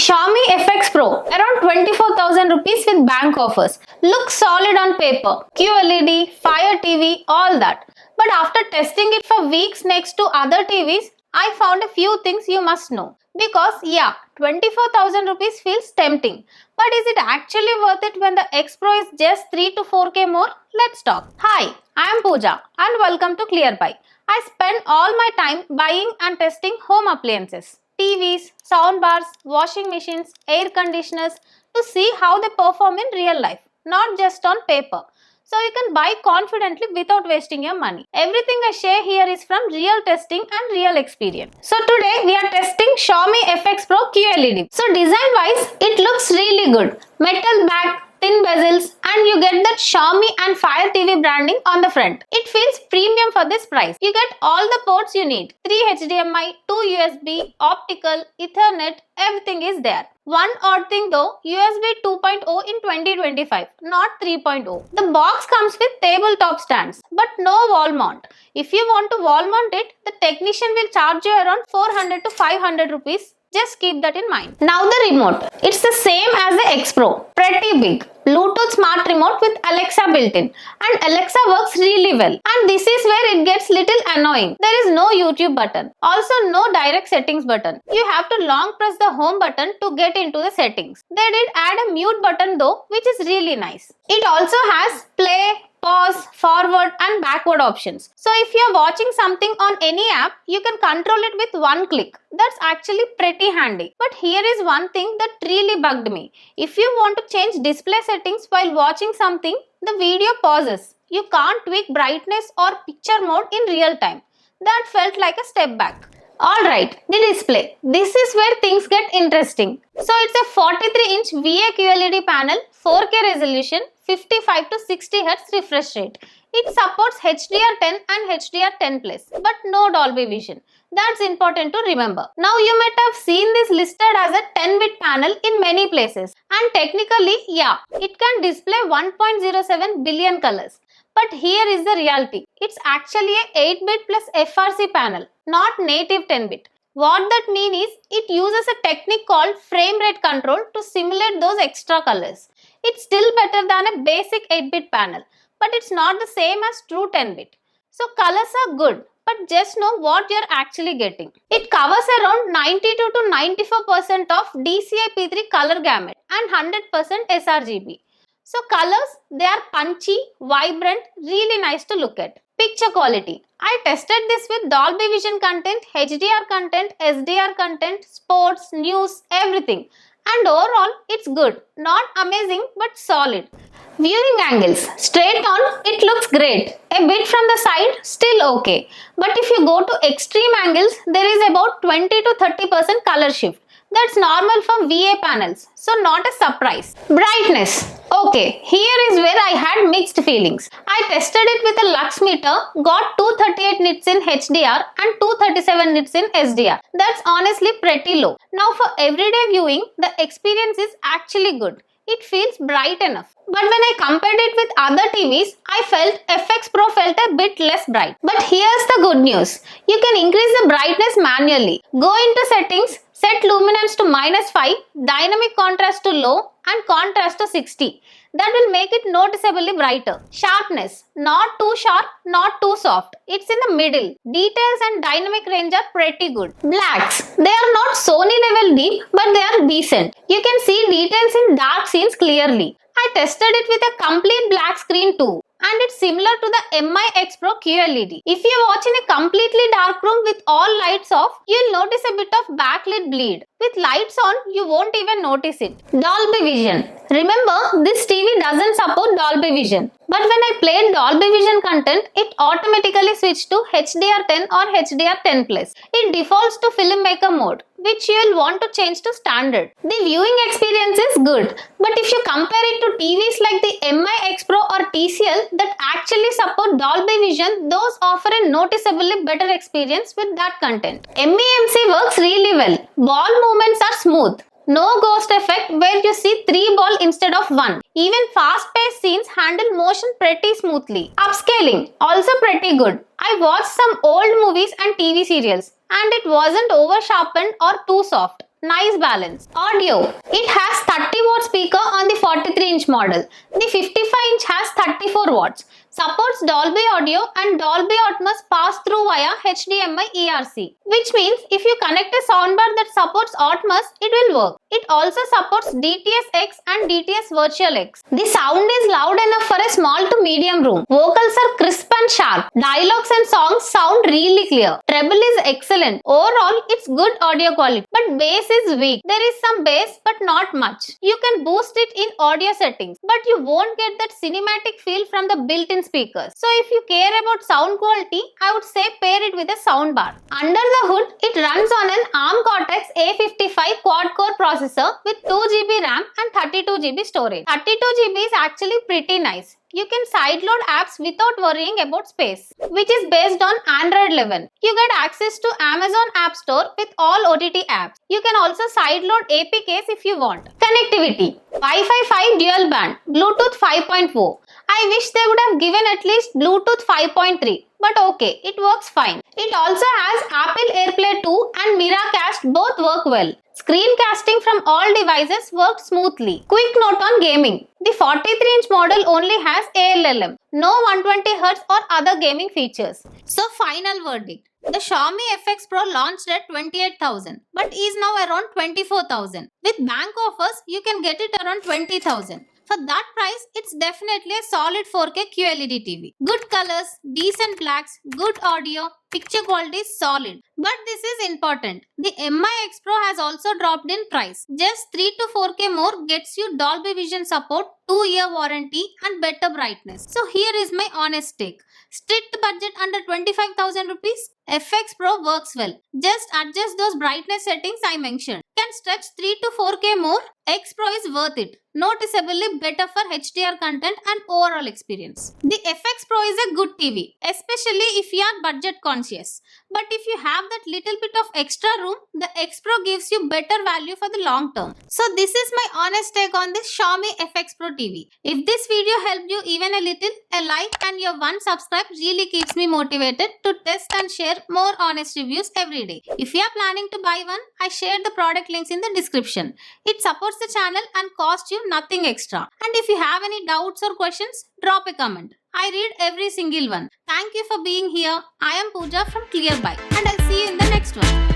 Xiaomi FX Pro, around 24,000 rupees with bank offers. Looks solid on paper, QLED, Fire TV, all that. But after testing it for weeks next to other TVs, I found a few things you must know. Because yeah, 24,000 rupees feels tempting. But is it actually worth it when the X Pro is just 3 to 4K more? Let's talk. Hi, I am Pooja and welcome to ClearBuy. I spend all my time buying and testing home appliances. TVs, soundbars, washing machines, air conditioners to see how they perform in real life, not just on paper. So you can buy confidently without wasting your money. Everything I share here is from real testing and real experience. So today we are testing Xiaomi FX Pro QLED. So design wise, it looks really good. Metal back, thin bezels, and you get that Xiaomi and Fire TV branding on the front. It feels premium for this price. You get all the ports you need. 3 HDMI, 2 USB, optical, Ethernet, everything is there. One odd thing though, USB 2.0 in 2025, not 3.0. The box comes with tabletop stands, but no wall mount. If you want to wall mount it, the technician will charge you around 400 to 500 rupees. Just keep that in mind. Now the remote. It's the same as the X Pro. Pretty big. Bluetooth smart remote with Alexa built-in. And Alexa works really well. And this is where it gets little annoying. There is no YouTube button. Also no direct settings button. You have to long press the home button to get into the settings. They did add a mute button though, which is really nice. It also has play, pause, forward and backward options. So if you are watching something on any app, you can control it with one click. That's actually pretty handy. But here is one thing that really bugged me. If you want to change display settings while watching something, the video pauses. You can't tweak brightness or picture mode in real time. That felt like a step back. Alright, the display. This is where things get interesting. So it's a 43-inch VA QLED panel, 4K resolution, 55 to 60 Hz refresh rate. It supports HDR10 and HDR10+, but no Dolby Vision. That's important to remember. Now you might have seen this listed as a 10-bit panel in many places. And technically, yeah, it can display 1.07 billion colors. But here is the reality. It's actually a 8-bit plus FRC panel, not native 10-bit. What that means is it uses a technique called frame rate control to simulate those extra colors. It's still better than a basic 8-bit panel, but it's not the same as true 10-bit. So colors are good, but just know what you're actually getting. It covers around 92 to 94% of DCI P3 color gamut and 100% sRGB. So colors, they are punchy, vibrant, really nice to look at. Picture quality. I tested this with Dolby Vision content, HDR content, SDR content, sports, news, everything. And overall, it's good. Not amazing, but solid. Viewing angles. Straight on, it looks great. A bit from the side, still okay. But if you go to extreme angles, there is about 20 to 30% color shift. That's normal for VA panels, so not a surprise. Brightness. Okay, here is where I had mixed feelings. I tested it with a lux meter, got 238 nits in HDR and 237 nits in SDR. That's honestly pretty low. Now for everyday viewing, the experience is actually good. It feels bright enough. But when I compared it with other TVs, I felt FX Pro felt a bit less bright. But here's the good news. You can increase the brightness manually. Go into settings, set luminance to -5, dynamic contrast to low and contrast to 60. That will make it noticeably brighter. Sharpness. Not too sharp, not too soft. It's in the middle. Details and dynamic range are pretty good. Blacks. They are not Sony level deep, but they are decent. You can see details in dark scenes clearly. I tested it with a complete black screen too. And it's similar to the Mi X Pro QLED. If you watch in a completely dark room with all lights off, you'll notice a bit of backlit bleed. With lights on, you won't even notice it. Dolby Vision. Remember, this TV doesn't support Dolby Vision. But when I played Dolby Vision content, it automatically switched to HDR10 or HDR10+. It defaults to filmmaker mode, which you'll want to change to standard. The viewing experience is good, but if you compare it to TVs like the Mi X Pro or TCL that actually support Dolby Vision, those offer a noticeably better experience with that content. MEMC works really well. Ball movements are smooth. No ghost effect where you see 3 balls instead of 1. Even fast-paced scenes handle motion pretty smoothly. Upscaling, also pretty good. I watched some old movies and TV serials and it wasn't over-sharpened or too soft. Nice balance. Audio. It has 30-watt speaker on the 43-inch model. The 55-inch has 34 watts. Supports Dolby Audio and Dolby Atmos pass-through via HDMI ERC. Which means if you connect a soundbar that supports Atmos, it will work. It also supports DTS-X and DTS Virtual X. The sound is loud enough for a small to medium room. Vocals are crisp and sharp. Dialogues and songs sound really clear. Treble is excellent. Overall, it's good audio quality. But bass is weak. There is some bass but not much. You can boost it in audio settings, but you won't get that cinematic feel from the built-in speakers. So if you care about sound quality, I would say pair it with a soundbar. Under the hood, it runs on an ARM Cortex A55 quad-core processor with 2 GB RAM and 32 GB storage. 32 GB is actually pretty nice. You can sideload apps without worrying about space, which is based on Android 11. You get access to Amazon App Store with all OTT apps. You can also sideload APKs if you want. Connectivity. Wi-Fi 5 dual band, Bluetooth 5.4. I wish they would have given at least Bluetooth 5.3, but okay, it works fine. It also has Apple AirPlay 2 and Miracast, both work well. Screencasting from all devices worked smoothly. Quick note on gaming. The 43-inch model only has ALLM, no 120Hz or other gaming features. So final verdict. The Xiaomi FX Pro launched at 28,000 but is now around 24,000. With bank offers, you can get it around 20,000. For that price, it's definitely a solid 4K QLED TV. Good colors, decent blacks, good audio, picture quality is solid. But this is important. The Mi X Pro has also dropped in price. Just 3 to 4K more gets you Dolby Vision support, 2-year warranty and better brightness. So here is my honest take. Strict budget under 25,000 rupees, FX Pro works well. Just adjust those brightness settings I mentioned. Can stretch 3 to 4K more, X Pro is worth it. Noticeably better for HDR content and overall experience. The FX Pro is a good TV, especially if you are budget conscious. But if you have that little bit of extra room, the X Pro gives you better value for the long term. So this is my honest take on this Xiaomi FX Pro TV. If this video helped you even a little, a like and your one subscribe really keeps me motivated to test and share more honest reviews every day. If you are planning to buy one, I shared the product links in the description. It supports the channel and costs you nothing extra. And if you have any doubts or questions, drop a comment. I read every single one. Thank you for being here. I am Pooja from ClearBuy and I'll see you in the next one.